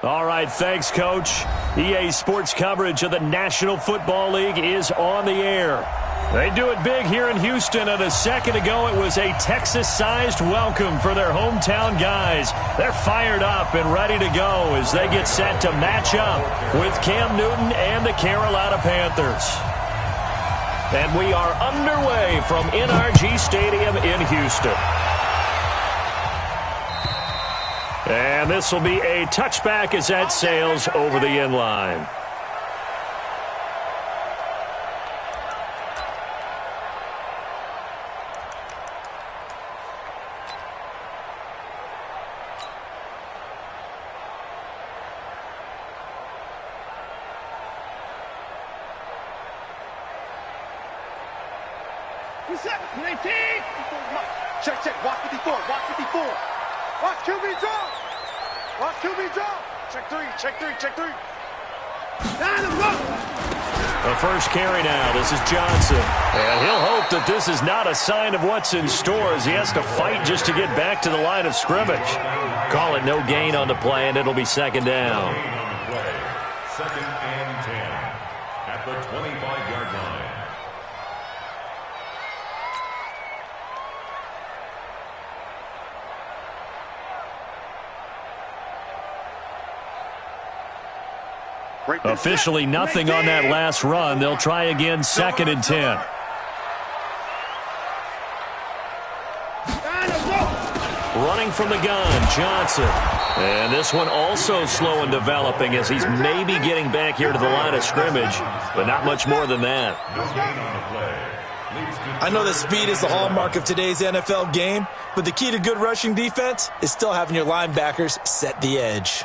All right, thanks, Coach. EA Sports coverage of the National Football League is on the air. They do it big here in Houston, and a second ago it was a Texas-sized welcome for their hometown guys. They're fired up and ready to go as they get set to match up with Cam Newton and the Carolina Panthers. And we are underway from NRG Stadium in Houston. And this will be a touchback as that sails over the end line. Check, watch 54, watch 54. Watch QB draw. Watch QB draw. Check three. The first carry now. This is Johnson. And he'll hope that this is not a sign of what's in store as he has to fight just to get back to the line of scrimmage. Call it no gain on the play, and it'll be second down. Second and 10 at the 25-yard line. Officially nothing on that last run. They'll try again, second and 10. Running from the gun, Johnson. And this one also slow in developing as he's maybe getting back here to the line of scrimmage, but not much more than that. I know that speed is the hallmark of today's NFL game, but the key to good rushing defense is still having your linebackers set the edge.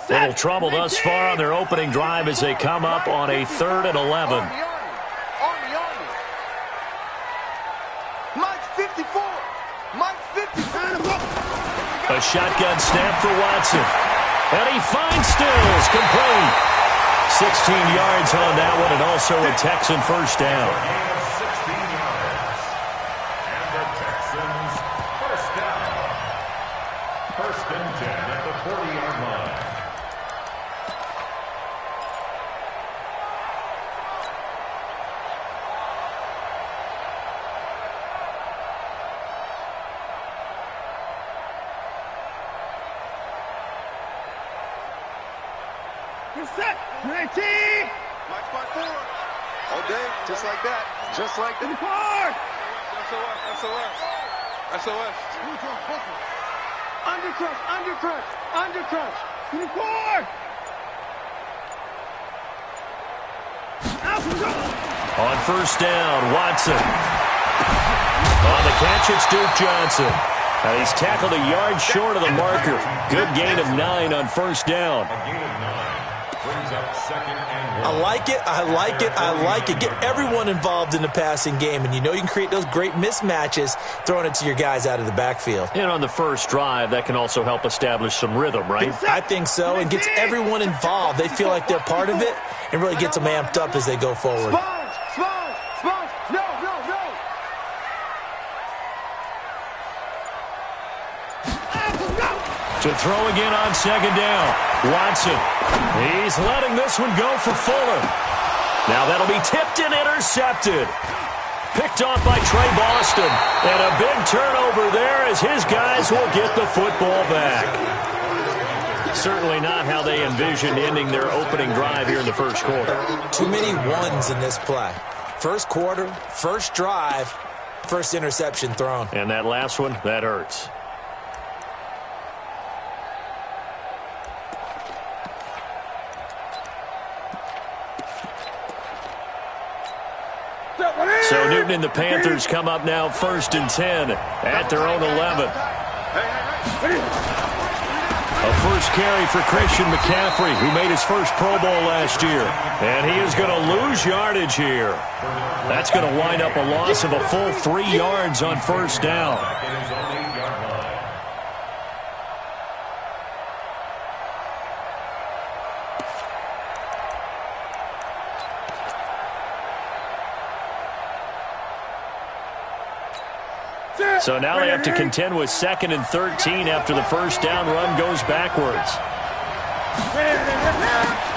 Little trouble thus far on their opening drive as they come up on a 3rd and 11. Mike 54. A shotgun snap for Watson. And he finds Stills, complete. 16 yards on that one, and also a Texan first down. 16 yards. And the Texans first down. First and 10 at the 40-yard line. Set. 19. Watch my four. All day, just like that. Just like that. SOS. Undercrush. Unicorn. On first down, Watson. On the catch, it's Duke Johnson. And he's tackled a yard short of the marker. Good gain of 9 on first down. A gain of 9 brings up second and 1. I like it. Get everyone involved in the passing game, and you know you can create those great mismatches throwing it to your guys out of the backfield. And on the first drive, that can also help establish some rhythm, right? I think so, and gets everyone involved. They feel like they're part of it and really gets them amped up as they go forward. Sponge. No. To throw again on second down. Watson. He's letting this one go for Fuller. Now that'll be tipped and intercepted. Picked off by Trey Boston. And a big turnover there as his guys will get the football back. Certainly not how they envisioned ending their opening drive here in the first quarter. Too many ones in this play. First quarter, first drive, first interception thrown. And that last one, that hurts. So Newton and the Panthers come up now first and 10 at their own 11. A first carry for Christian McCaffrey, who made his first Pro Bowl last year. And he is going to lose yardage here. That's going to wind up a loss of a full 3 yards on first down. So now they have to contend with 2nd and 13 after the first down run goes backwards.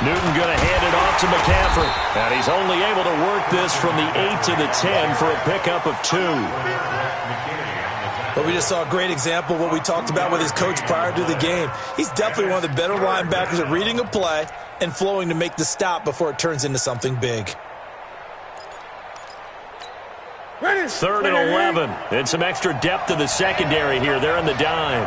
Newton going to hand it off to McCaffrey. And he's only able to work this from the 8 to the 10 for a pickup of 2. But we just saw a great example of what we talked about with his coach prior to the game. He's definitely one of the better linebackers at reading a play and flowing to make the stop before it turns into something big. 3rd and 11. And some extra depth to the secondary here. They're in the dime.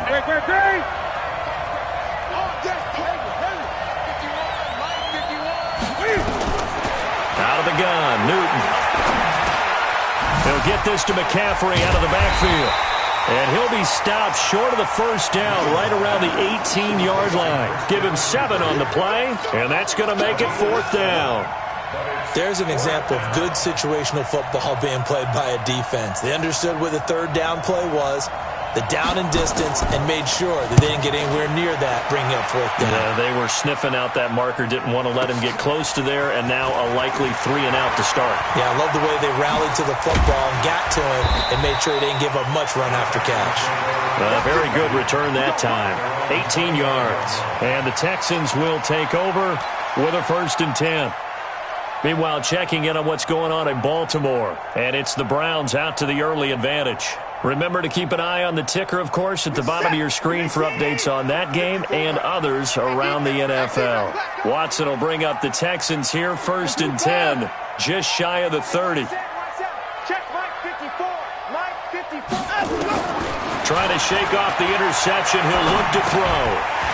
Out of the gun, Newton. He'll get this to McCaffrey out of the backfield. And he'll be stopped short of the first down right around the 18-yard line. Give him 7 on the play, and that's going to make it 4th down. There's an example of good situational football being played by a defense. They understood what the 3rd down play was, the down and distance, and made sure that they didn't get anywhere near that, bringing up 4th down. Yeah, they were sniffing out that marker, didn't want to let him get close to there, and now a likely 3 and out to start. Yeah, I love the way they rallied to the football and got to him and made sure he didn't give up much run after catch. Very good return that time. 18 yards. And the Texans will take over with a 1st and 10. Meanwhile, checking in on what's going on in Baltimore. And it's the Browns out to the early advantage. Remember to keep an eye on the ticker, of course, at the bottom of your screen for updates on that game and others around the NFL. Watson will bring up the Texans here, 1st and 10, just shy of the 30. Trying to shake off the interception. He'll look to throw.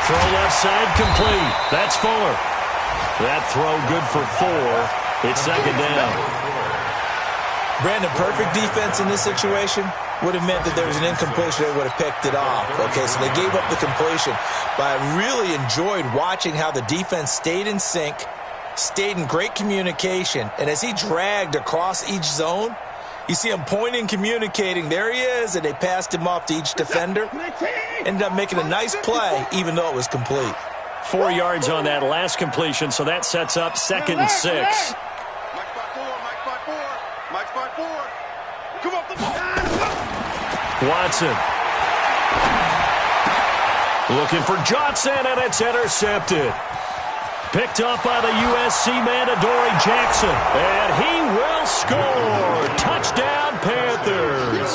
Throw left side complete. That's Fuller. That throw good for 4. It's 2nd down. Brandon, perfect defense in this situation would have meant that there was an incompletion. They would have picked it off. Okay, so they gave up the completion. But I really enjoyed watching how the defense stayed in sync, stayed in great communication, and as he dragged across each zone, you see him pointing, communicating. There he is, and they passed him off to each defender. Ended up making a nice play, even though it was complete. 4 yards on that last completion, so that sets up 2nd and 6. Watson. Looking for Johnson, and it's intercepted. Picked up by the USC man, Adoree Jackson. And he will score. Touchdown, Panthers.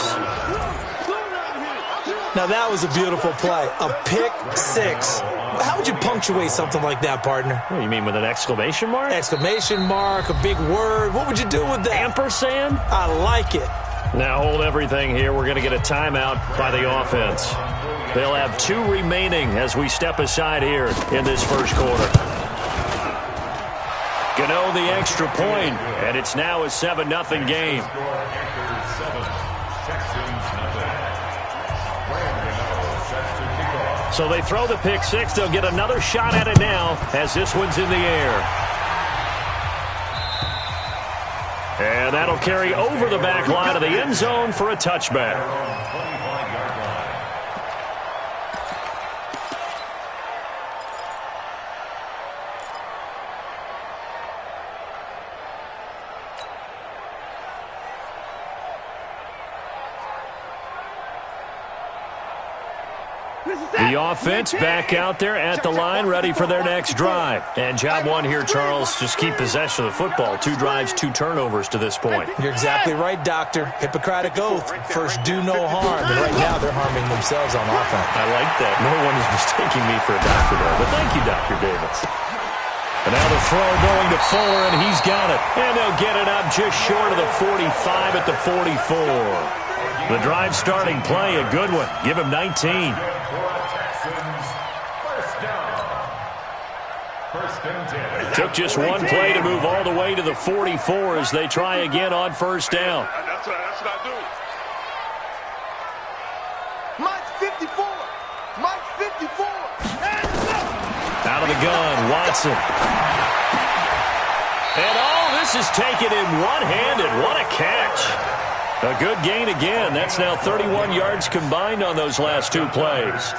Now, that was a beautiful play. A pick 6. How would you punctuate something like that, partner? What do you mean, with an exclamation mark? Exclamation mark, a big word. What would you do with that? Ampersand? I like it. Now hold everything here. We're going to get a timeout by the offense. They'll have 2 remaining as we step aside here in this first quarter. Gano the extra point, and it's now a 7-0 game. So they throw the pick 6. They'll get another shot at it now as this one's in the air. And that'll carry over the back line of the end zone for a touchback. The offense back out there at the line, ready for their next drive. And job 1 here, Charles, just keep possession of the football. 2 drives, 2 turnovers to this point. You're exactly right, Doctor. Hippocratic oath. First, do no harm. And right now, they're harming themselves on offense. I like that. No one is mistaking me for a doctor there. But thank you, Dr. Davis. And now the throw going to Fuller, and he's got it. And they'll get it up just short of the 45 at the 44. The drive starting play, a good one. Give him 19. Took just 1 play to move all the way to the 44 as they try again on 1st down. That's what I do. Mike 54. Mike 54. Out of the gun, Watson. And this is taken in one-handed. What a catch. A good gain again. That's now 31 yards combined on those last 2 plays.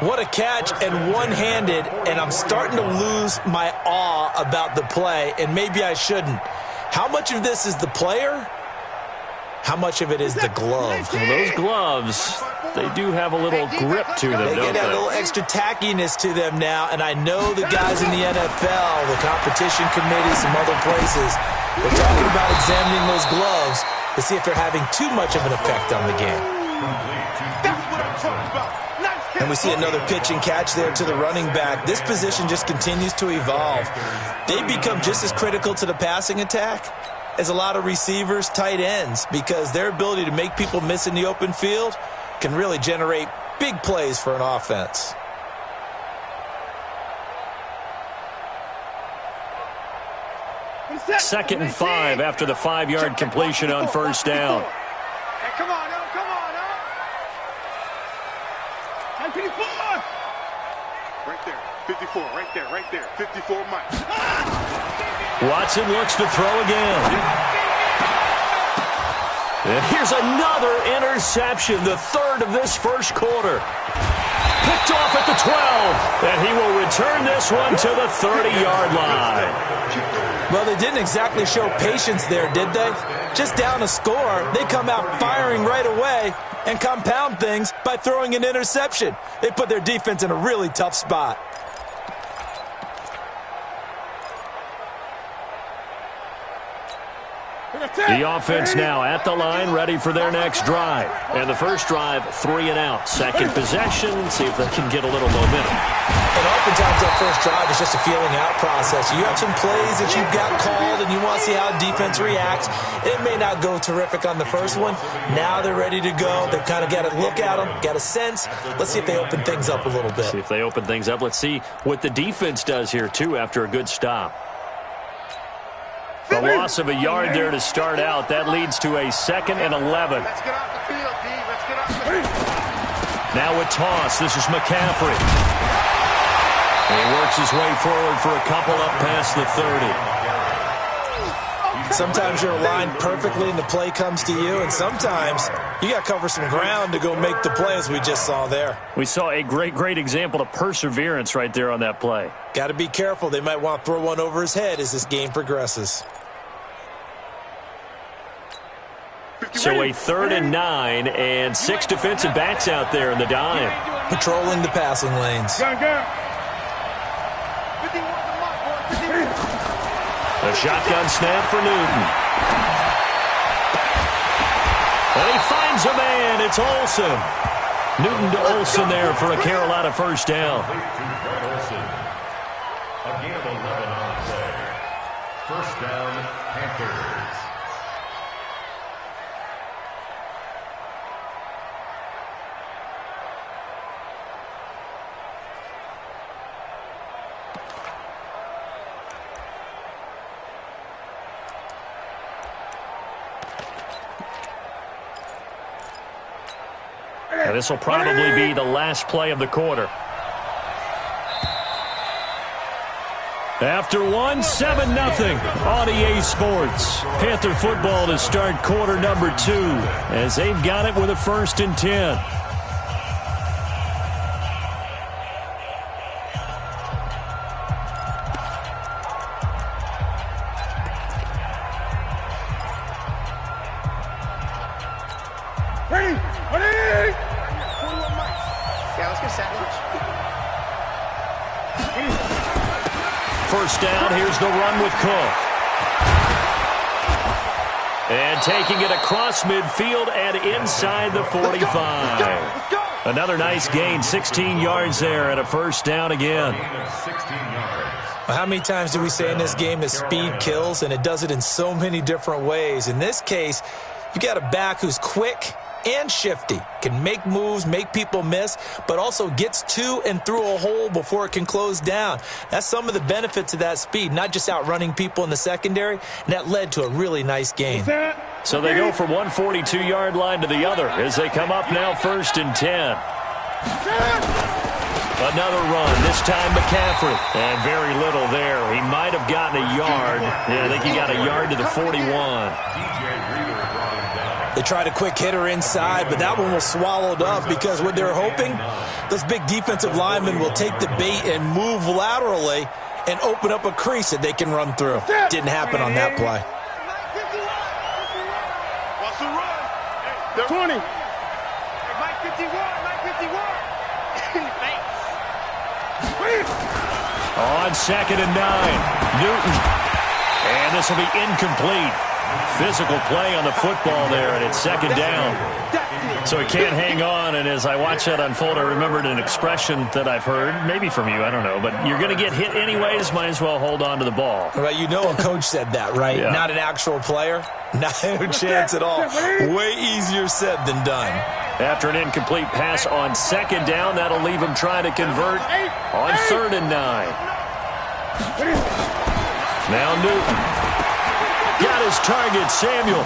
What a catch, and one-handed, and I'm starting to lose my awe about the play, and maybe I shouldn't. How much of this is the player? How much of it is the glove? Well, those gloves, they do have a little grip to them, They don't get they? a little extra tackiness to them now, and I know the guys in the NFL, the competition committee, some other places, they're talking about examining those gloves to see if they're having too much of an effect on the game. And we see another pitch and catch there to the running back. This position just continues to evolve. They become just as critical to the passing attack as a lot of receivers, tight ends, because their ability to make people miss in the open field can really generate big plays for an offense. Second and 5 after the 5-yard completion on first down. Hey, come on, now, come on, now. 54. Right there, 54, right there, 54 Mike. Watson looks to throw again. And here's another interception, the third of this first quarter. Picked off at the 12, and he will return this one to the 30-yard line. Well, they didn't exactly show patience there, did they? Just down a score, they come out firing right away and compound things by throwing an interception. They put their defense in a really tough spot. The offense now at the line, ready for their next drive. And the first drive, 3 and out. Second possession, see if they can get a little momentum. And oftentimes that first drive is just a feeling out process. You have some plays that you've got called and you want to see how defense reacts. It may not go terrific on the first one. Now they're ready to go. They've kind of got to look at them, got a sense. Let's see if they open things up a little bit. See if they open things up. Let's see what the defense does here, too, after a good stop. The loss of a yard there to start out. That leads to a 2nd and 11. Let's get off the field, D. Let's get off the field. Now a toss. This is McCaffrey. And he works his way forward for a couple up past the 30. Sometimes you're aligned perfectly and the play comes to you, and sometimes you got to cover some ground to go make the play, as we just saw there. We saw a great example of perseverance right there on that play. Got to be careful. They might want to throw one over his head as this game progresses. So a 3rd and 9 and 6 defensive backs out there in the dime. Patrolling the passing lanes. A shotgun snap for Newton. And he finds a man. It's Olsen. Newton to Olsen there for a Carolina first down. A gain of 11 on the play. First down, Panthers. And this will probably be the last play of the quarter. After 1, 7-0 on EA Sports. Panther football to start quarter number 2 as they've got it with a 1st and 10. First down, here's the run with Cook. And taking it across midfield and inside the 45. Another nice gain, 16 yards there and a first down again. How many times do we say in this game that speed kills, and it does it in so many different ways? In this case, you got a back who's quick and shifty, can make moves, make people miss, but also gets to and through a hole before it can close down. That's some of the benefits of that speed, not just outrunning people in the secondary, and that led to a really nice gain. So they go from one 42-yard line to the other as they come up now 1st and 10. Another run, this time McCaffrey. And very little there. He might have gotten a yard. Yeah, I think he got a yard to the 41. They tried a quick hitter inside, but that one was swallowed up because what they're hoping, those big defensive linemen will take the bait and move laterally and open up a crease that they can run through. Didn't happen on that play. What's the run? 20. Hey, Mike 51, Mike 51. On 2nd and 9, Newton. And this will be incomplete. Physical play on the football there, and it's 2nd down. So he can't hang on, and as I watch that unfold, I remembered an expression that I've heard, maybe from you, I don't know, but you're going to get hit anyways, might as well hold on to the ball. Right, you know a coach said that, right? Yeah. Not an actual player. Not a chance at all. Way easier said than done. After an incomplete pass on 2nd down, that'll leave him trying to convert on 3rd and 9. Now Newton. Got his target, Samuel.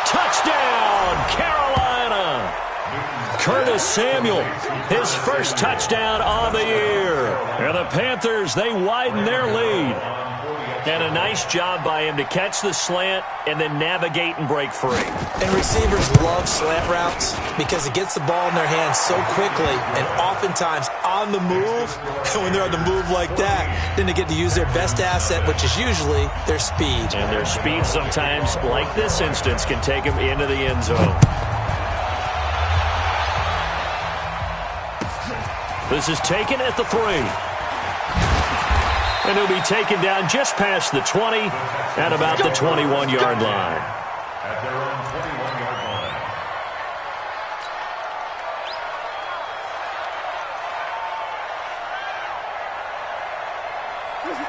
Touchdown, Carolina. Curtis Samuel, his first touchdown on the year. And the Panthers, they widen their lead. And a nice job by him to catch the slant and then navigate and break free. And receivers love slant routes because it gets the ball in their hands so quickly and oftentimes on the move. And when they're on the move like that, then they get to use their best asset, which is usually their speed. And their speed sometimes, like this instance, can take them into the end zone. This is taken at the 3. And he'll be taken down just past the 20 at about the 21-yard line. At their own 21-yard line.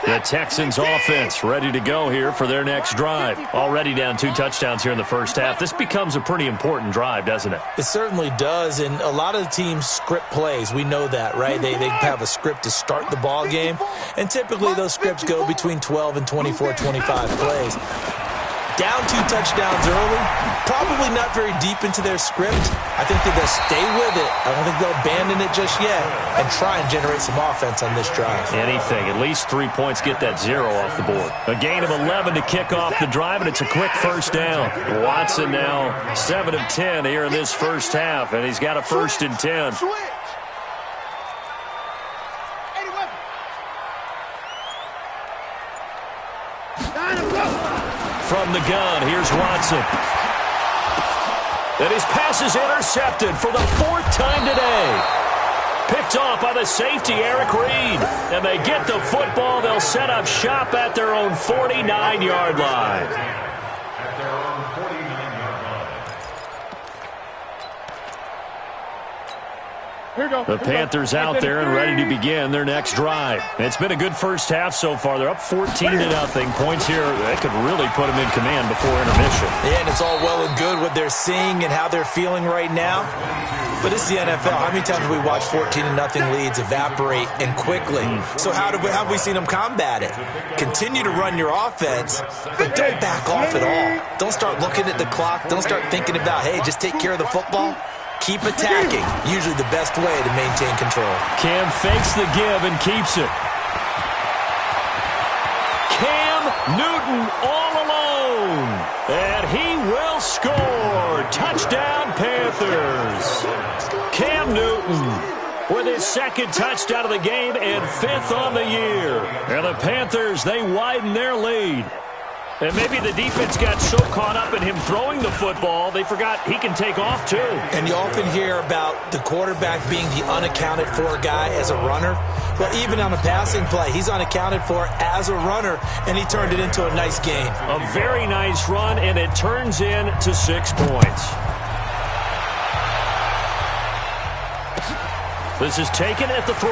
The Texans offense ready to go here for their next drive. Already down 2 touchdowns here in the first half. This becomes a pretty important drive, doesn't it? It certainly does, and a lot of the teams script plays. We know that, right? They have a script to start the ball game, and typically those scripts go between 12 and 24, 25 plays. Down 2 touchdowns early, probably not very deep into their script. I think that they'll stay with it. I don't think they'll abandon it just yet and try and generate some offense on this drive. Anything. At least 3 points, get that 0 off the board. A gain of 11 to kick off the drive, and it's a quick first down. Watson now 7 of 10 here in this first half, and he's got a 1st and 10. From the gun, here's Watson. And his pass is intercepted for the 4th time today. Picked off by the safety, Eric Reed. And they get the football. They'll set up shop at their own 49-yard line. At their own 49-yard line. The Panthers out there and ready to begin their next drive. It's been a good first half so far. They're up 14-0. Points here, that could really put them in command before intermission. Yeah, and it's all well and good what they're seeing and how they're feeling right now. But it's the NFL. How many times have we watched 14-0 leads evaporate and quickly? So how have we seen them combat it? Continue to run your offense, but don't back off at all. Don't start looking at the clock. Don't start thinking about, hey, just take care of the football. Keep attacking. Usually the best way to maintain control. Cam fakes the give and keeps it. Cam Newton all alone. And he will score. Touchdown, Panthers. Cam Newton with his 2nd touchdown of the game and 5th on the year. And the Panthers, they widen their lead. And maybe the defense got so caught up in him throwing the football, they forgot he can take off too. And you often hear about the quarterback being the unaccounted for guy as a runner. Well, even on a passing play, he's unaccounted for as a runner, and he turned it into a nice gain. A very nice run, and it turns into 6 points. This is taken at the 3.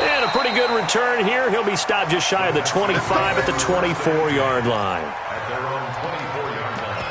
And a pretty good return here. He'll be stopped just shy of the 25 at the 24-yard line. At their own 24-yard line.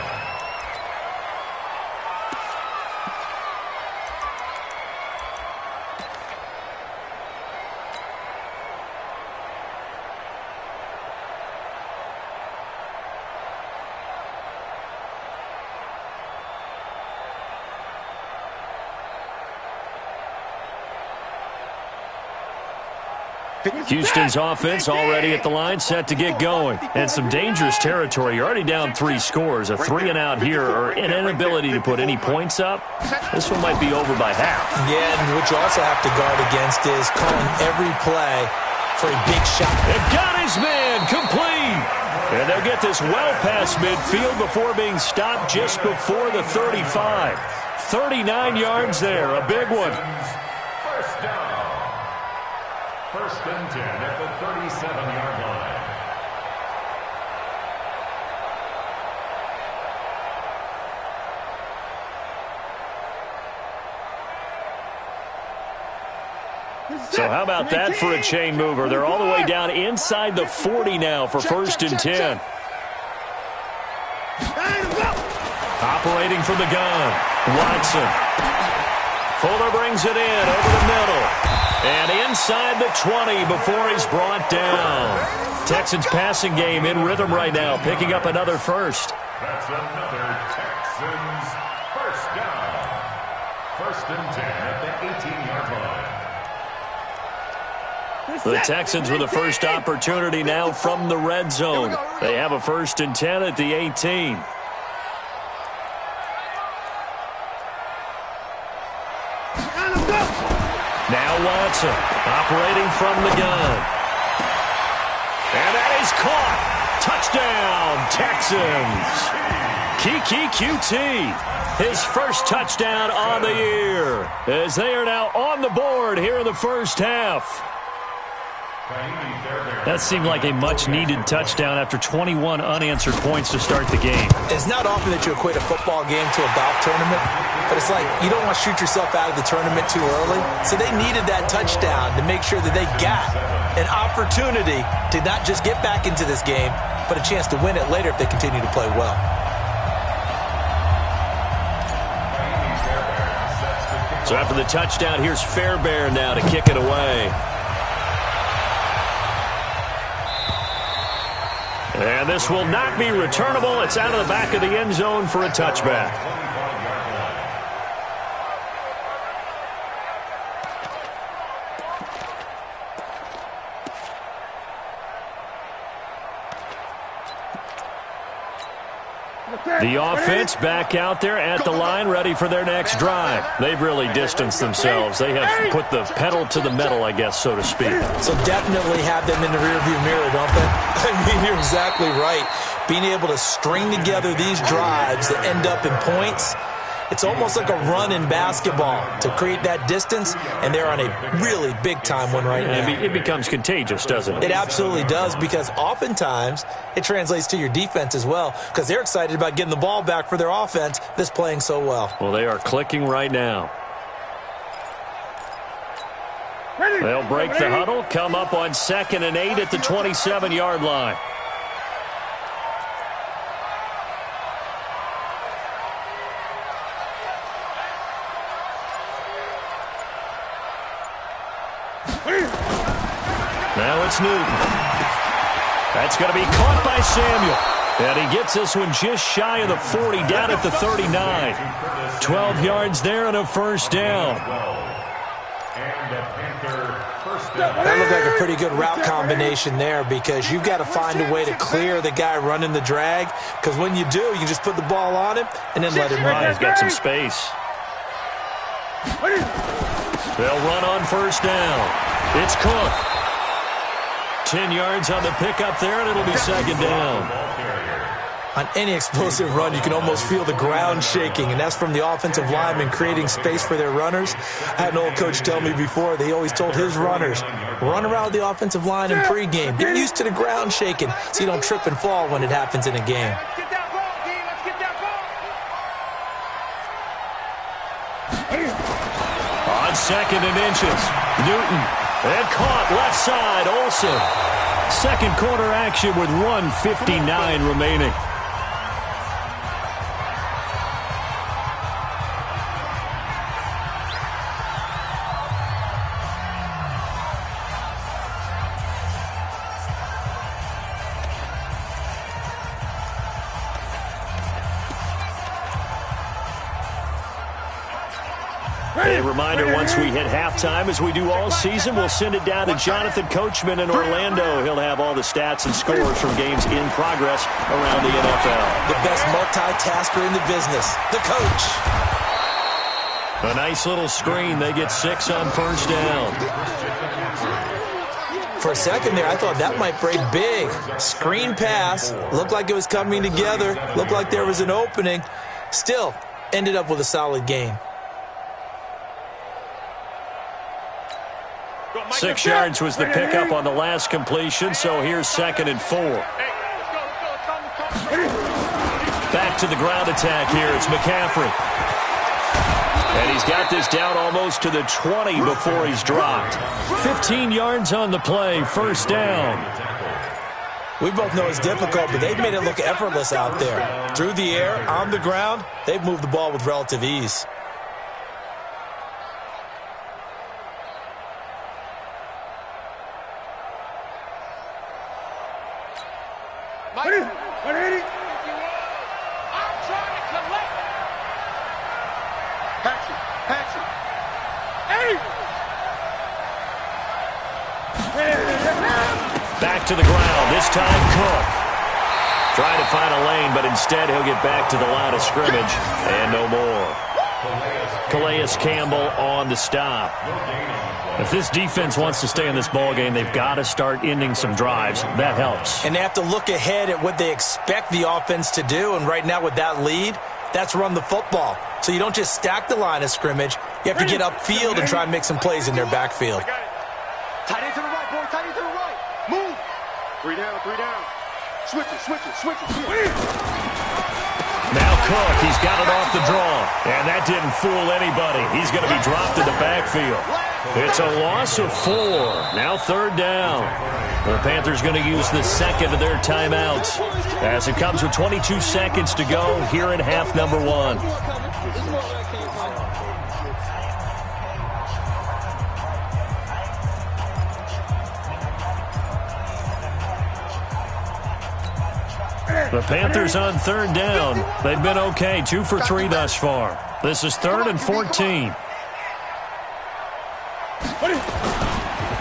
Houston's offense already at the line, set to get going. And some dangerous territory. You're already down 3 scores. A 3-and-out here, or an inability to put any points up. This one might be over by half. Yeah, and what you also have to guard against is calling every play for a big shot. It got his man complete. And they'll get this well past midfield before being stopped just before the 35. 39 yards there, a big one. First down. First and 10 at the 37-yard line. So how about that for a chain mover? They're all the way down inside the 40 now for first and 10. Operating from the gun, Watson. Fuller brings it in over the middle. And inside the 20 before he's brought down. Texans passing game in rhythm right now, picking up another first. That's another Texans first down. First and 10 at the 18-yard line. The Texans with the first opportunity now from the red zone. They have a first and 10 at the 18. Now Watson operating from the gun. And that is caught. Touchdown, Texans. Kiki QT. His first touchdown on the year as they are now on the board here in the first half. That seemed like a much-needed touchdown after 21 unanswered points to start the game. It's not often that you equate a football game to a golf tournament, but it's like you don't want to shoot yourself out of the tournament too early. So they needed that touchdown to make sure that they got an opportunity to not just get back into this game, but a chance to win it later if they continue to play well. So after the touchdown, here's Fairbairn now to kick it away. And this will not be returnable. It's out of the back of the end zone for a touchback. The offense back out there at the line, ready for their next drive. They've really distanced themselves. They have put the pedal to the metal, I guess, so to speak. So definitely have them in the rearview mirror, don't they? I mean, you're exactly right. Being able to string together these drives that end up in points, it's almost like a run in basketball to create that distance, and they're on a really big-time one right now. It becomes contagious, doesn't it? It absolutely does, because oftentimes it translates to your defense as well, because they're excited about getting the ball back for their offense that's playing so well. Well, they are clicking right now. They'll break the huddle, come up on 2nd and 8 at the 27-yard line. Now it's Newton. That's going to be caught by Samuel. And he gets this one just shy of the 40, down at the 39. 12 yards there and a first down. That looked like a pretty good route combination there, because you've got to find a way to clear the guy running the drag, because when you do, you just put the ball on him and then let him run. He's got some space. They'll run on first down. It's Cook. 10 yards on the pickup there, and it'll be second down. On any explosive run, you can almost feel the ground shaking, and that's from the offensive linemen creating space for their runners. I had an old coach tell me before, they always told his runners, run around the offensive line in pregame. Get used to the ground shaking so you don't trip and fall when it happens in a game. On 2nd and inches, Newton. And caught left side, Olsen. Second quarter action with 1:59 remaining. A reminder, once we hit halftime, as we do all season, we'll send it down to Jonathan Coachman in Orlando. He'll have all the stats and scores from games in progress around the NFL. The best multitasker in the business, the coach. A nice little screen. They get 6 on first down. For a second there, I thought that might break big. Screen pass. Looked like it was coming together. Looked like there was an opening. Still, ended up with a solid game. 6 yards was the pickup on the last completion, so here's 2nd and 4. Back to the ground attack here. It's McCaffrey. And he's got this down almost to the 20 before he's dropped. 15 yards on the play, 1st down. We both know it's difficult, but they've made it look effortless out there. Through the air, on the ground, they've moved the ball with relative ease. Back to the ground. This time, Cook. Trying to find a lane, but instead he'll get back to the line of scrimmage. And no more. Calais Campbell on the stop. If this defense wants to stay in this ballgame, they've got to start ending some drives. That helps. And they have to look ahead at what they expect the offense to do. And right now with that lead, that's run the football. So you don't just stack the line of scrimmage. You have to get upfield and try and make some plays in their backfield. Tight end to the right, boy. Tight end to the right. Move. 3 down, 3 down. Switch it. Now Cook, he's got it off the draw. And that didn't fool anybody. He's going to be dropped in the backfield. It's a loss of 4. Now 3rd down. The Panthers going to use the 2nd of their timeouts as it comes with 22 seconds to go here in half number 1. The Panthers on 3rd down. They've been okay, 2 for 3 thus far. This is 3rd and 14.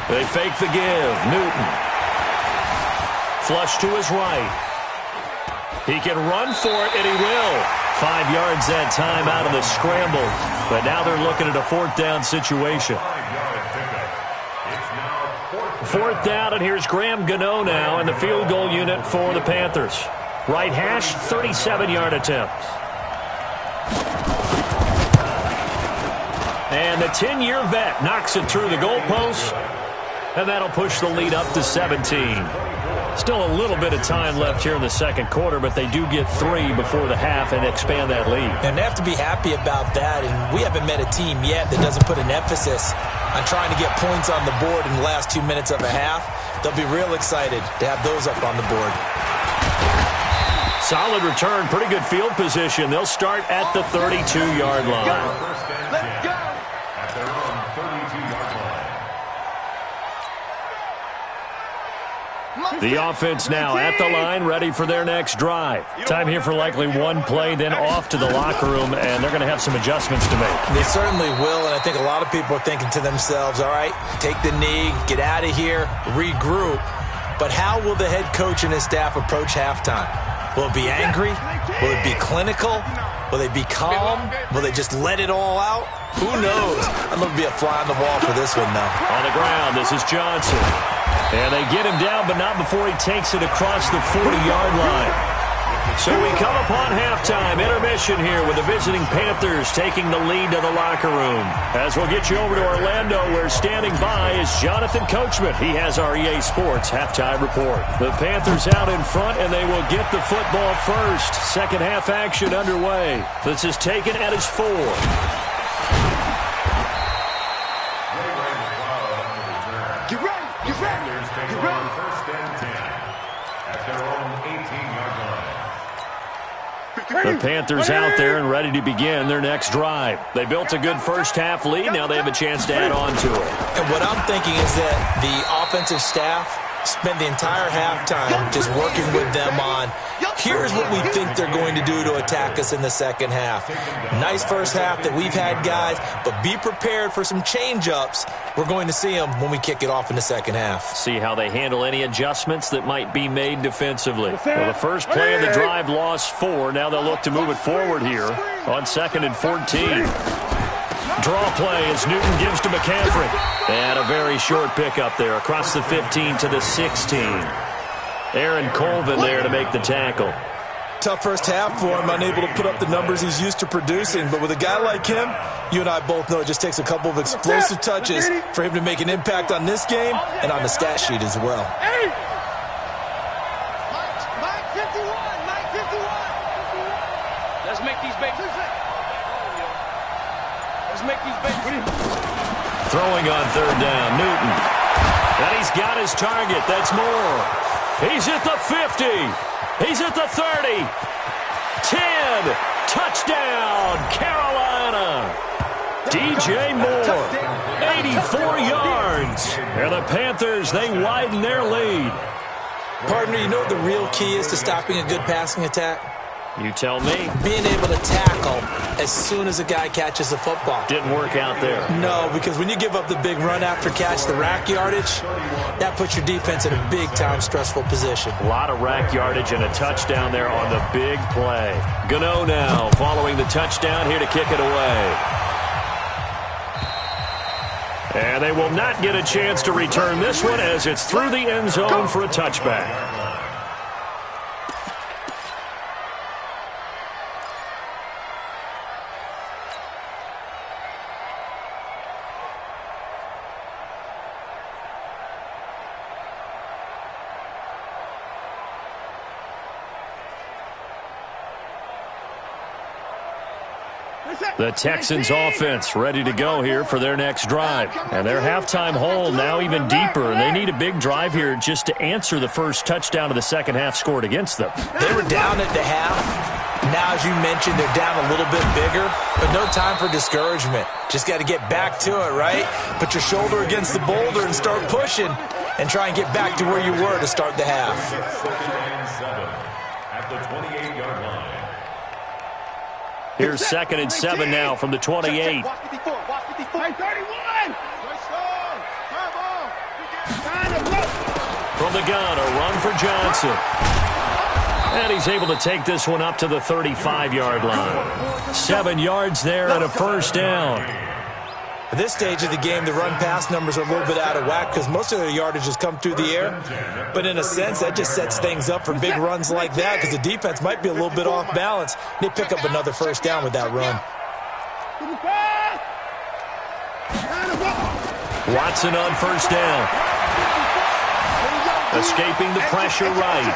They fake the give. Newton. Flush to his right. He can run for it, and he will. 5 yards that time out of the scramble. But now they're looking at a 4th down situation. 4th down, and here's Graham Gano now in the field goal unit for the Panthers. Right hash, 37-yard attempt. And the 10-year vet knocks it through the goalpost, and that'll push the lead up to 17. Still a little bit of time left here in the 2nd quarter, but they do get 3 before the half and expand that lead. And they have to be happy about that, and we haven't met a team yet that doesn't put an emphasis on trying to get points on the board in the last 2 minutes of a half. They'll be real excited to have those up on the board. Solid return, pretty good field position. They'll start at the 32-yard line. Let's go. At their own 32-yard line. The offense now at the line, ready for their next drive. Time here for likely one play, then off to the locker room, and they're going to have some adjustments to make. They certainly will, and I think a lot of people are thinking to themselves, all right, take the knee, get out of here, regroup. But how will the head coach and his staff approach halftime? Will it be angry? Will it be clinical? Will they be calm? Will they just let it all out? Who knows? I'd love to be a fly on the wall for this one, though. On the ground, this is Johnson. And they get him down, but not before he takes it across the 40-yard line. So we come upon halftime, intermission here with the visiting Panthers taking the lead to the locker room. As we'll get you over to Orlando, where standing by is Jonathan Coachman. He has our EA Sports halftime report. The Panthers out in front, and they will get the football first. 2nd half action underway. This is taken at his 4. Get ready. Get ready. Get ready. First and 10 at their own 18-yard line. The Panthers out there and ready to begin their next drive. They built a good first half lead. Now they have a chance to add on to it. And what I'm thinking is that the offensive staff spent the entire halftime just working with them on, here's what we think they're going to do to attack us in the 2nd half. Nice first half that we've had, guys, but be prepared for some change-ups. We're going to see them when we kick it off in the 2nd half. See how they handle any adjustments that might be made defensively. Well, the first play of the drive lost 4. Now they'll look to move it forward here on 2nd and 14. Draw play as Newton gives to McCaffrey. And a very short pickup there across the 15 to the 16. Aaron Colvin there to make the tackle. Tough first half for him, unable to put up the numbers he's used to producing. But with a guy like him, you and I both know it just takes a couple of explosive touches for him to make an impact on this game and on the stat sheet as well. Mike 51, Mike 51. Let's make these babies. Let's make these babies. Throwing on third down, Newton. And he's got his target. That's Moore. He's at the 50. He's at the 30. 10. Touchdown, Carolina. DJ Moore, 84 yards. And the Panthers, they widen their lead. Partner, you know what the real key is to stopping a good passing attack? You tell me. Being able to tackle as soon as a guy catches the football. Didn't work out there. No, because when you give up the big run after catch, the rack yardage, that puts your defense in a big-time stressful position. A lot of rack yardage and a touchdown there on the big play. Gano now following the touchdown here to kick it away. And they will not get a chance to return this one as it's through the end zone for a touchback. The Texans offense ready to go here for their next drive. And their halftime hole now even deeper. And they need a big drive here just to answer the first touchdown of the second half scored against them. They were down at the half. Now, as you mentioned, they're down a little bit bigger. But no time for discouragement. Just got to get back to it, right? Put your shoulder against the boulder and start pushing. And try and get back to where you were to start the half. At the 28-yard line. Here's 2nd and 7 now from the 28. Watch 54, watch 54. 31. From the gun, a run for Johnson. And he's able to take this one up to the 35-yard line. 7 yards there and a first down. At this stage of the game, the run-pass numbers are a little bit out of whack because most of their yardage has come through the air. But in a sense, that just sets things up for big runs like that because the defense might be a little bit off balance. They pick up another first down with that run. Watson on first down. Escaping the pressure right.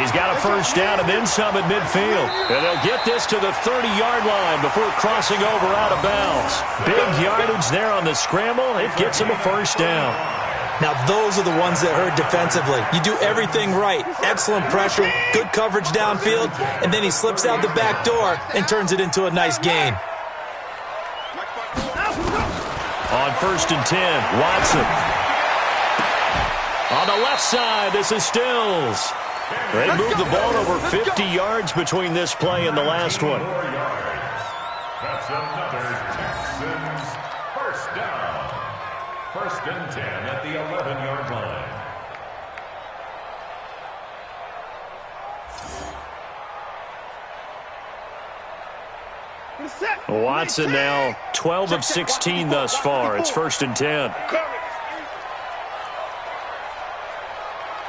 He's got a first down and then some at midfield. And they'll get this to the 30-yard line before crossing over out of bounds. Big yardage there on the scramble. It gets him a first down. Now, those are the ones that hurt defensively. You do everything right. Excellent pressure, good coverage downfield, and then he slips out the back door and turns it into a nice gain. On 1st and 10, Watson. On the left side, this is Stills. They moved the ball over 50 yards between this play and the last one. That's another Texans first down. 1st and 10 at the 11-yard line. Watson now 12 of 16 thus far. It's 1st and 10.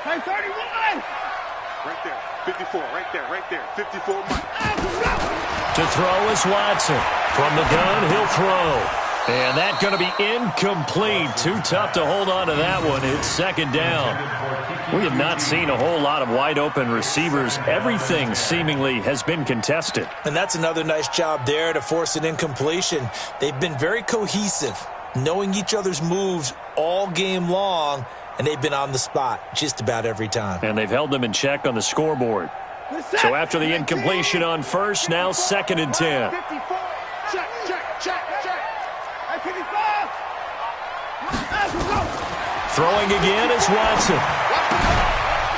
Hey, 31! Right there, 54, right there, 54, Mike. To throw is Watson. From the gun, he'll throw. And that's going to be incomplete. Too tough to hold on to that one. It's 2nd down. We have not seen a whole lot of wide-open receivers. Everything seemingly has been contested. And that's another nice job there to force an incompletion. They've been very cohesive, knowing each other's moves all game long, and they've been on the spot just about every time. And they've held them in check on the scoreboard. So after the incompletion on first, now 2nd and 10. 54. Check. 55. Throwing again is Watson.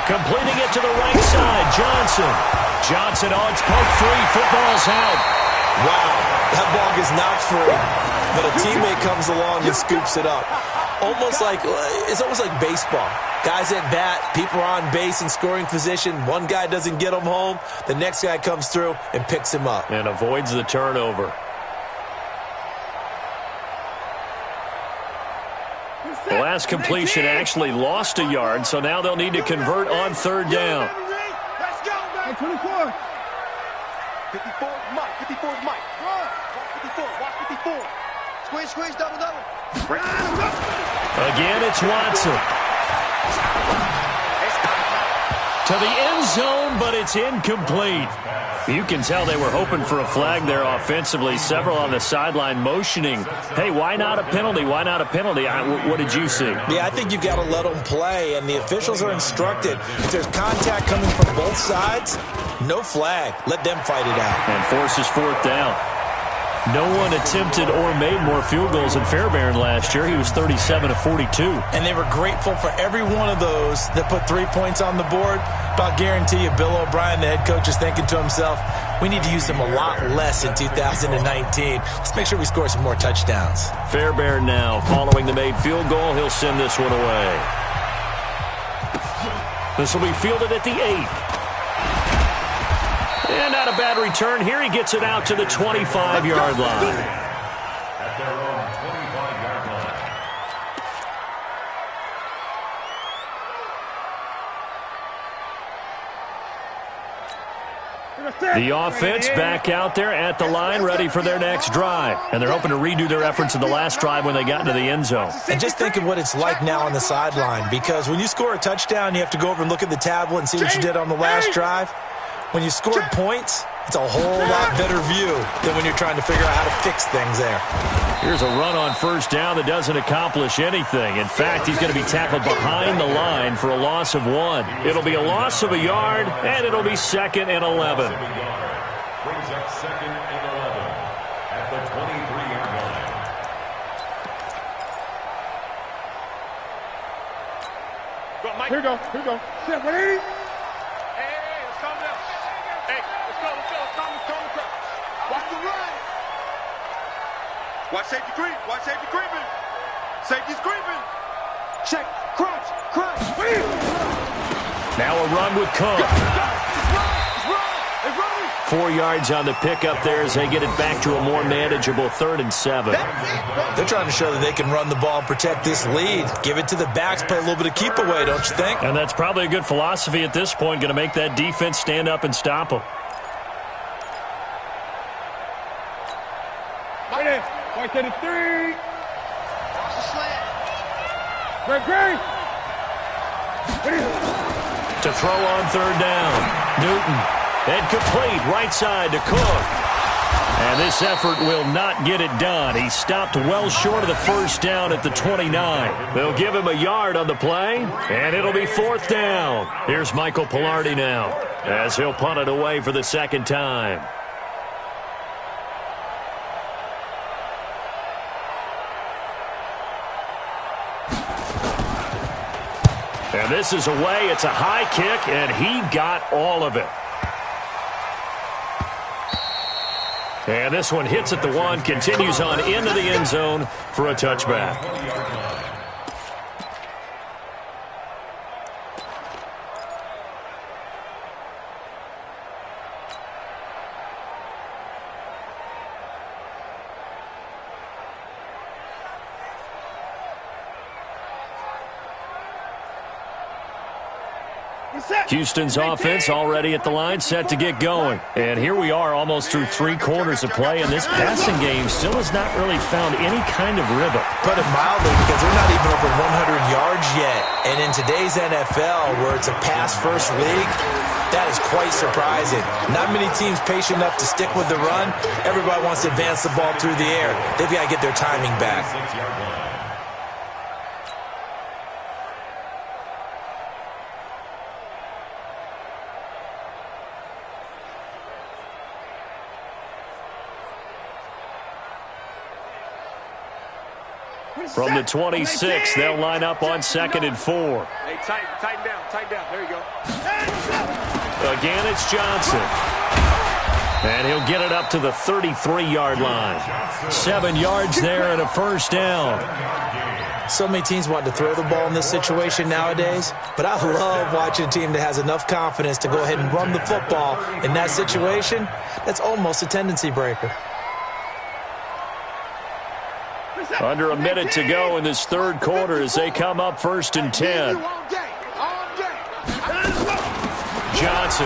Completing it to the right side, Johnson on its poke free. Football's out. Wow, that ball gets knocked free, but a teammate comes along and scoops it up. It's almost like baseball. Guys at bat, people are on base in scoring position. One guy doesn't get him home. The next guy comes through and picks him up. And avoids the turnover. last completion actually lost a yard, so now they'll need to convert on third down. Let's go, man. 24. 54, Mike. 54, Mike. Watch 54. Watch 54. Squeeze, squeeze, double, double. Again, it's Watson. To the end zone, but it's incomplete. You can tell they were hoping for a flag there offensively. Several on the sideline motioning, hey, why not a penalty? Why not a penalty? What did you see? Yeah, I think you've got to let them play, and the officials are instructed. If there's contact coming from both sides, no flag. Let them fight it out. And forces fourth down. No one attempted or made more field goals than Fairbairn last year. He was 37 of 42. And they were grateful for every one of those that put 3 points on the board. But I'll guarantee you, Bill O'Brien, the head coach, is thinking to himself, we need to use them a lot less in 2019. Let's make sure we score some more touchdowns. Fairbairn now, following the made field goal, he'll send this one away. This will be fielded at the 8. And not a bad return. Here he gets it out to the 25-yard line. At their own 25-yard line. The offense back out there at the line, ready for their next drive. And they're hoping to redo their efforts in the last drive when they got into the end zone. And just think of what it's like now on the sideline, because when you score a touchdown, you have to go over and look at the tablet and see what you did on the last drive. When you scored points, it's a whole lot better view than when you're trying to figure out how to fix things there. Here's a run on first down that doesn't accomplish anything. In fact, he's going to be tackled behind the line for a loss of 1. It'll be a loss of a yard, and it'll be 2nd and 11. Brings up 2nd and 11 at the 23-yard line. Here we go. Here we go. Set, ready? Let's calm down. Hey, let's go. Calm. Watch the run. Watch safety creep. Watch safety creeping. Safety's creeping. Check. Crunch. Now a run with Cook. It's running. 4 yards on the pickup there as they get it back to a more manageable 3rd and 7. They're trying to show that they can run the ball and protect this lead. Give it to the backs, play a little bit of keep away, don't you think? And that's probably a good philosophy at this point, going to make that defense stand up and stop them. White 33. Watch the slant. Great. To throw on 3rd down. Newton. And complete right side to Cook. And this effort will not get it done. He stopped well short of the first down at the 29. They'll give him a yard on the play, and it'll be 4th down. Here's Michael Pilardi now as he'll punt it away for the 2nd time. And this is away. It's a high kick, and he got all of it. And this one hits at the 1, continues on into the end zone for a touchback. Houston's offense already at the line, set to get going. And here we are almost through 3 quarters of play, and this passing game still has not really found any kind of rhythm. Put it mildly, because they're not even over 100 yards yet. And in today's NFL, where it's a pass-first league, that is quite surprising. Not many teams patient enough to stick with the run. Everybody wants to advance the ball through the air. They've got to get their timing back. From the 26, they'll line up on 2nd and 4. Hey, tighten down. There you go. Again, it's Johnson. And he'll get it up to the 33-yard line. 7 yards there and a first down. So many teams want to throw the ball in this situation nowadays, but I love watching a team that has enough confidence to go ahead and run the football in that situation. That's almost a tendency breaker. Under a minute to go in this third quarter as they come up 1st and 10. Johnson.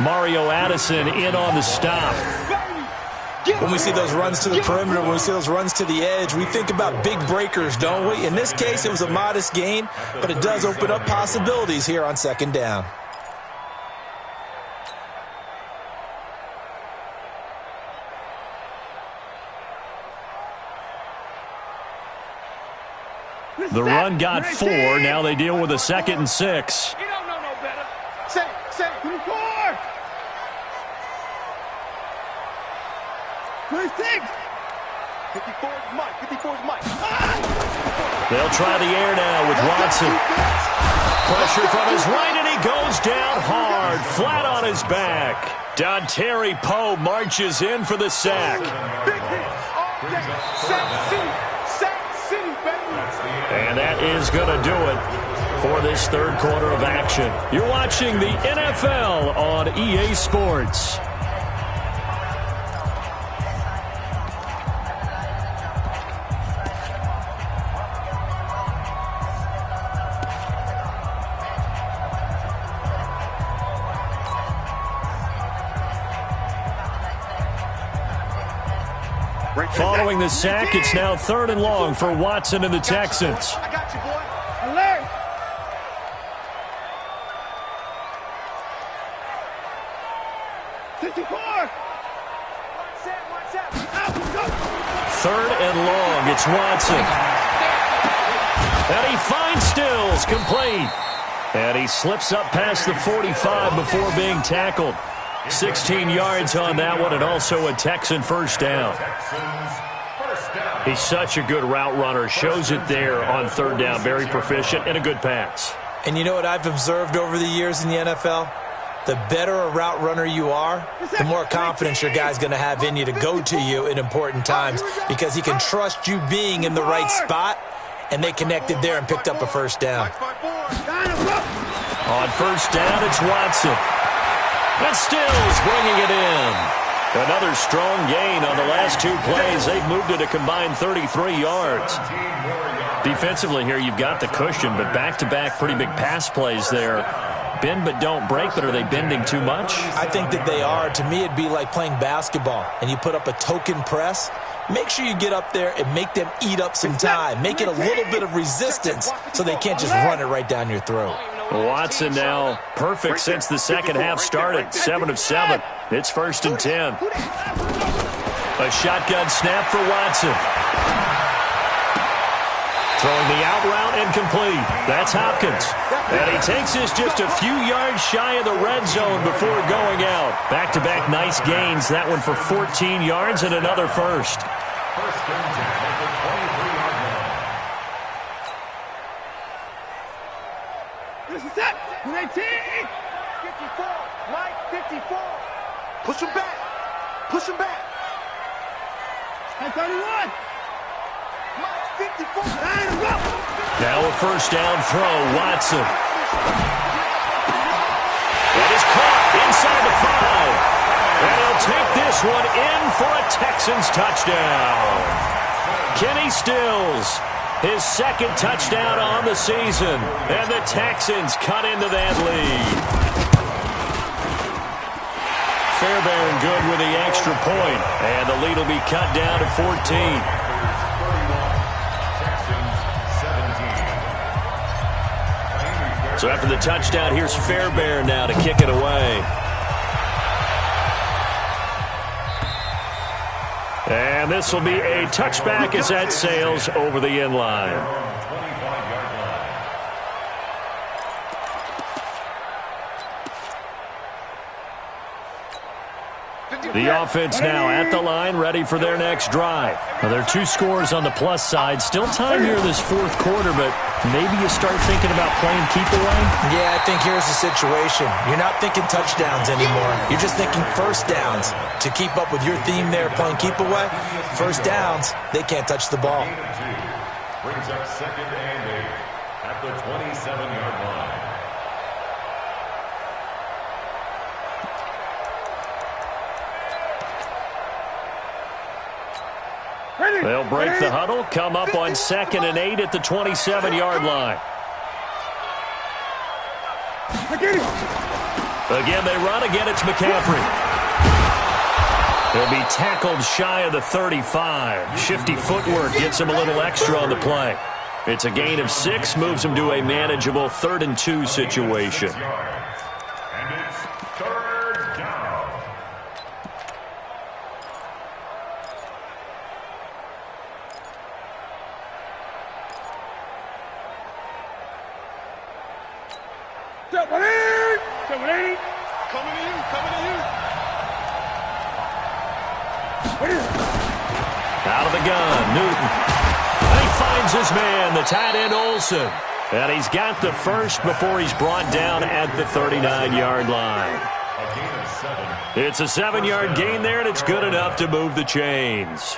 Mario Addison in on the stop. When we see those runs to the perimeter, when we see those runs to the edge, we think about big breakers, don't we? In this case, it was a modest gain, but it does open up possibilities here on 2nd down. The run got 4. Now they deal with a 2nd and 6. You don't know no better. Say, 24. 26. 54 is Mike. 54 is Mike. They'll try the air now with Watson. Pressure from his right, and he goes down hard, flat on his back. Dontari Poe marches in for the sack. Big hits all day. Sack City. Sack City, baby. And that is going to do it for this third quarter of action. You're watching the NFL on EA Sports. Following the sack, it's now 3rd and long for Watson and the Texans. I got you, boy. Alert. Watch out. 3rd and long, it's Watson. And he finds Stills, complete. And he slips up past the 45 before being tackled. 16 yards on that one, and also a Texan first down. He's such a good route runner. Shows it there on 3rd down. Very proficient and a good pass. And you know what I've observed over the years in the NFL? The better a route runner you are, the more confidence your guy's going to have in you to go to you in important times because he can trust you being in the right spot, and they connected there and picked up a first down. On 1st down, it's Watson. And Stills bringing it in. Another strong gain on the last 2 plays. They've moved it a combined 33 yards. Defensively here, you've got the cushion, but back-to-back pretty big pass plays there. Bend but don't break, but are they bending too much? I think that they are. To me, it'd be like playing basketball, and you put up a token press. Make sure you get up there and make them eat up some time. Make it a little bit of resistance so they can't just run it right down your throat. Watson now perfect since the second half started. 7 of 7. It's 1st and 10. A shotgun snap for Watson. Throwing the out route and complete. That's Hopkins. And he takes this just a few yards shy of the red zone before going out. Back-to-back nice gains. That one for 14 yards and another first. 1st and 10 at the 23-yard line. This is it. 19. 54. Mike, 54. Push him back. Push him back. At 31. Mike, 54. Now a first down throw. Watson. That is caught inside the 5. And he'll take this one in for a Texans touchdown. Kenny Stills, his 2nd touchdown on the season. And the Texans cut into that lead. Fairbairn good with the extra point. And the lead will be cut down to 14. So after the touchdown, here's Fairbairn now to kick it away. And this will be a touchback as that sails over the end line. The offense now at the line, ready for their next drive. Now, there are 2 scores on the plus side. Still time here this 4th quarter, but maybe you start thinking about playing keep away? Yeah, I think here's the situation. You're not thinking touchdowns anymore. You're just thinking first downs. To keep up with your theme there, playing keep away, first downs, they can't touch the ball. Brings up 2nd and 8 at the 27-yard line. They'll break the huddle, come up on 2nd and 8 at the 27-yard line. Again, they run. Again, it's McCaffrey. He'll be tackled shy of the 35. Shifty footwork gets him a little extra on the play. It's a gain of 6, moves him to a manageable 3rd and 2 situation. And it's 3rd down. Coming to you. Out of the gun, Newton. And he finds his man, the tight end Olsen. And he's got the first before he's brought down at the 39-yard line. A gain of 7. It's a 7-yard gain there, and it's good enough to move the chains.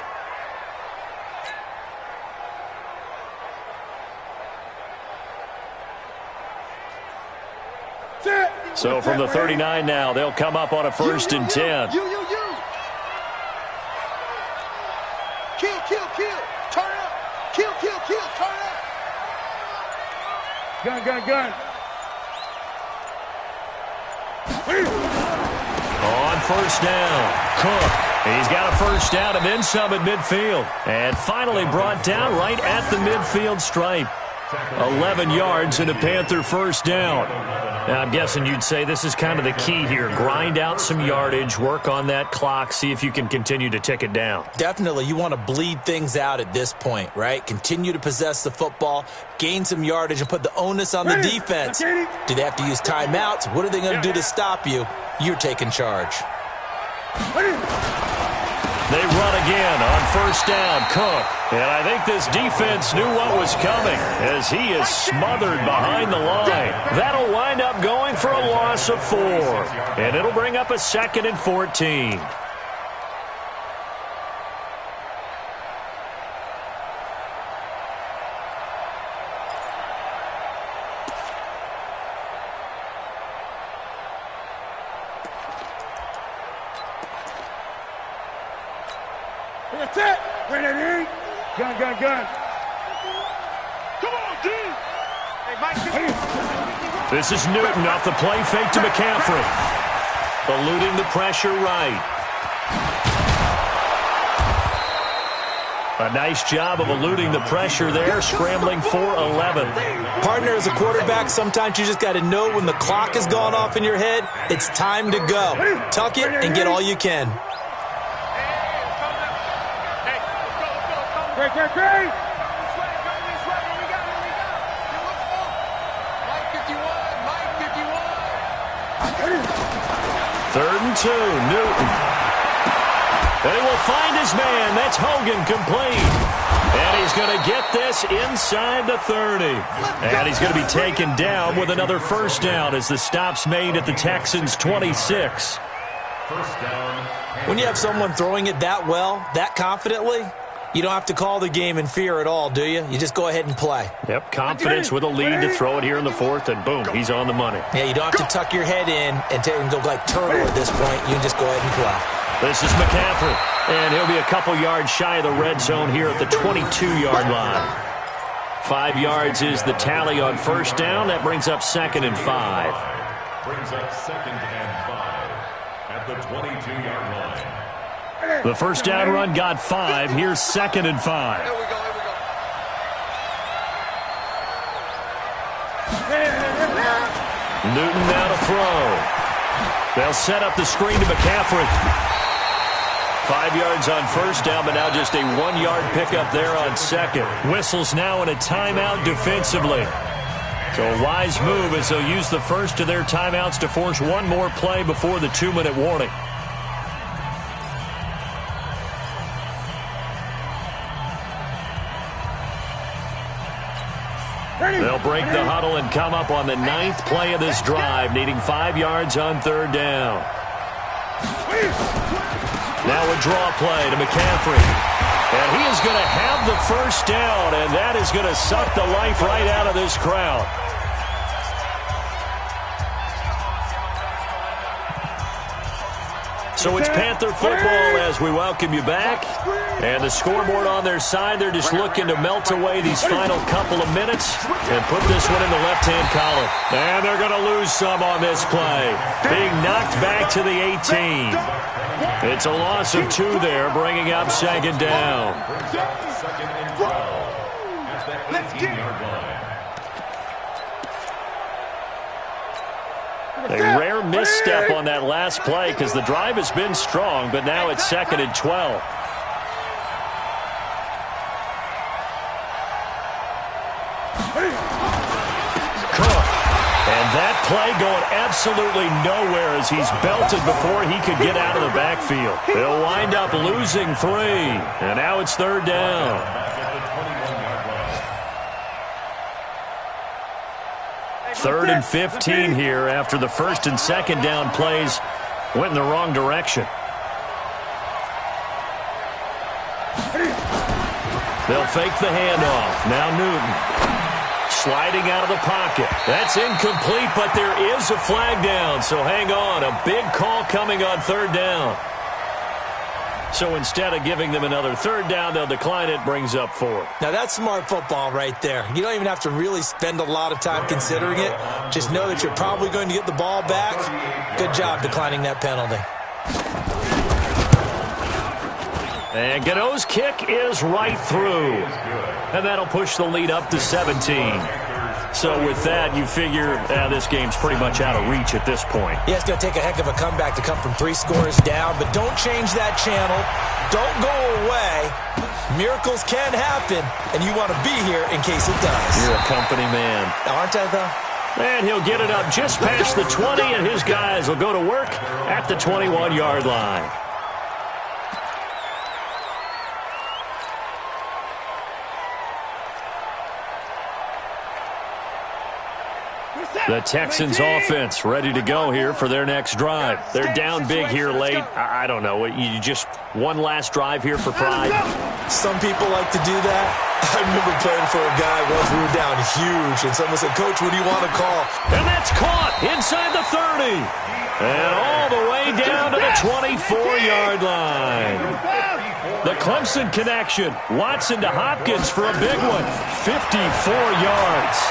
So from the 39 now, they'll come up on a 1st and 10. You. Kill. Turn up. Kill. Turn up. Gun. On 1st down, Cook. He's got a 1st down and then some at midfield. And finally brought down right at the midfield stripe. 11 yards and a Panther 1st down. Now, I'm guessing you'd say this is kind of the key here. Grind out some yardage, work on that clock, see if you can continue to tick it down. Definitely, you want to bleed things out at this point, right? Continue to possess the football, gain some yardage, and put the onus on the defense. Do they have to use timeouts? What are they going to do to stop you? You're taking charge. They run again on 1st down, Cook. And I think this defense knew what was coming as he is smothered behind the line. That'll wind up going for a loss of 4. And it'll bring up a 2nd and 14. That's it. Bring it in. Gun. Come on, D. Hey, Mike. This is Newton off the play fake to McCaffrey. Eluding the pressure right. A nice job of eluding the pressure there, scrambling for 11. Partner, as a quarterback, sometimes you just got to know when the clock has gone off in your head, it's time to go. Tuck it and get all you can. Great. This way. We got it. Mike 51. 3rd and 2, Newton. And he will find his man. That's Hogan, complete. And he's going to get this inside the 30. And he's going to be taken down with another 1st down as the stop's made at the Texans' 26. 1st down. When you have someone throwing it that well, that confidently, you don't have to call the game in fear at all, do you? You just go ahead and play. Yep, confidence with a lead to throw it here in the 4th, and boom, he's on the money. Yeah, you don't have to tuck your head in and go like turtle at this point. You can just go ahead and play. This is McCaffrey, and he'll be a couple yards shy of the red zone here at the 22-yard line. 5 yards is the tally on 1st down. That brings up 2nd and 5. Brings up 2nd and 5 at the 22-yard line. The 1st down run got 5. Here's 2nd and 5. Here we go. Newton now to throw. They'll set up the screen to McCaffrey. 5 yards on 1st down, but now just a 1-yard pickup there on 2nd. Whistles now in a timeout defensively. So a wise move as they'll use the first of their timeouts to force one more play before the 2-minute warning. They'll break the huddle and come up on the 9th play of this drive, needing 5 yards on 3rd down. Now a draw play to McCaffrey. And he is going to have the 1st down, and that is going to suck the life right out of this crowd. So it's Panther football as we welcome you back. And the scoreboard on their side, they're just looking to melt away these final couple of minutes and put this one in the left-hand column. And they're going to lose some on this play. Being knocked back to the 18. It's a loss of 2 there, bringing up second down. Second and 12 at the 18-yard line. A rare misstep on that last play because the drive has been strong, but now it's second and 12. And that play going absolutely nowhere as he's belted before he could get out of the backfield. They'll wind up losing 3, and now it's third down. Third and 15 here after the first and second down plays went in the wrong direction. They'll fake the handoff. Now Newton sliding out of the pocket. That's incomplete, but there is a flag down, so hang on. A big call coming on third down. So instead of giving them another third down, they'll decline it, brings up 4. Now, that's smart football right there. You don't even have to really spend a lot of time considering it. Just know that you're probably going to get the ball back. Good job declining that penalty. And Gano's kick is right through. And that'll push the lead up to 17. So with that, you figure this game's pretty much out of reach at this point. Yeah, it's going to take a heck of a comeback to come from 3 scores down, but don't change that channel. Don't go away. Miracles can happen, and you want to be here in case it does. You're a company man. Aren't I, though? And he'll get it up just past the 20, and his guys will go to work at the 21-yard line. The Texans offense ready to go here for their next drive. They're down big here late. I don't know. You just one last drive here for pride? Some people like to do that. I remember playing for a guy once we were down huge, and someone said, "Coach, what do you want to call?" And that's caught inside the 30. And all the way down to the 24-yard line. The Clemson connection. Watson to Hopkins for a big one. 54 yards.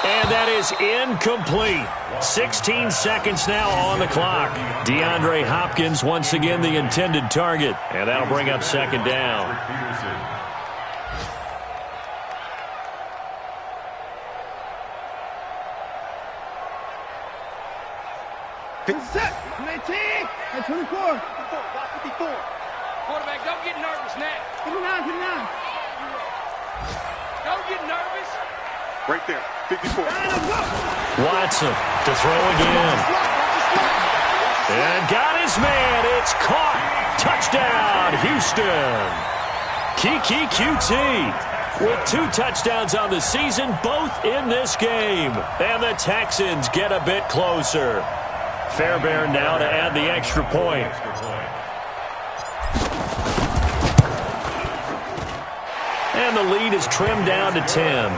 And that is incomplete. 16 seconds now on the clock. DeAndre Hopkins once again the intended target. And that'll bring up second down. Set. 19. And 24. 54. Quarterback, don't get nervous now. 59. Don't get nervous. Right there. 54. Watson to throw again. And got his man. It's caught. Touchdown, Houston. Kiki QT with 2 touchdowns on the season, both in this game. And the Texans get a bit closer. Fairbairn now to add the extra point. And the lead is trimmed down to 10.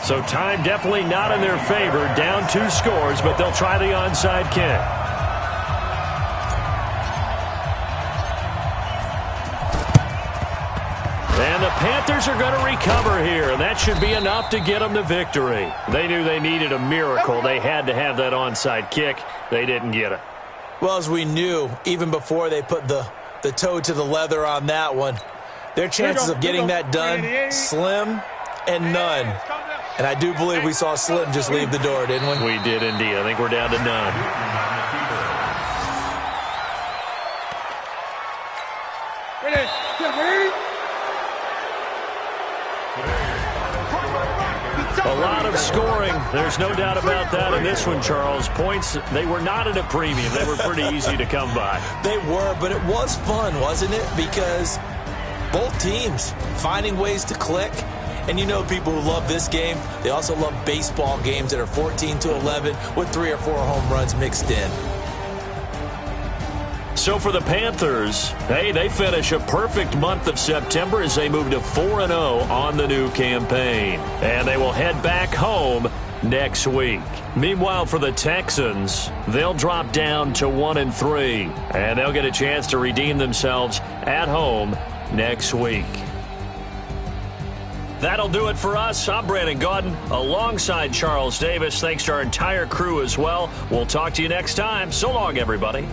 So time definitely not in their favor. Down 2 scores, but they'll try the onside kick. And the Panthers are going to recover here, and that should be enough to get them the victory. They knew they needed a miracle. They had to have that onside kick. They didn't get it. Well, as we knew, even before they put the toe to the leather on that one, their chances of getting that done, slim and none. And I do believe we saw Slim just leave the door, didn't we? We did indeed. I think we're down to none. A lot of scoring. There's no doubt about that in this one, Charles. Points, they were not at a premium. They were pretty easy to come by. They were, but it was fun, wasn't it? Because both teams finding ways to click. And you know people who love this game, they also love baseball games that are 14-11 with 3 or 4 home runs mixed in. So for the Panthers, hey, they finish a perfect month of September as they move to 4-0 on the new campaign. And they will head back home next week. Meanwhile, for the Texans, they'll drop down to 1-3, and they'll get a chance to redeem themselves at home next week. That'll do it for us. I'm Brandon Gaudin alongside Charles Davis. Thanks to our entire crew as well. We'll talk to you next time. So long, everybody.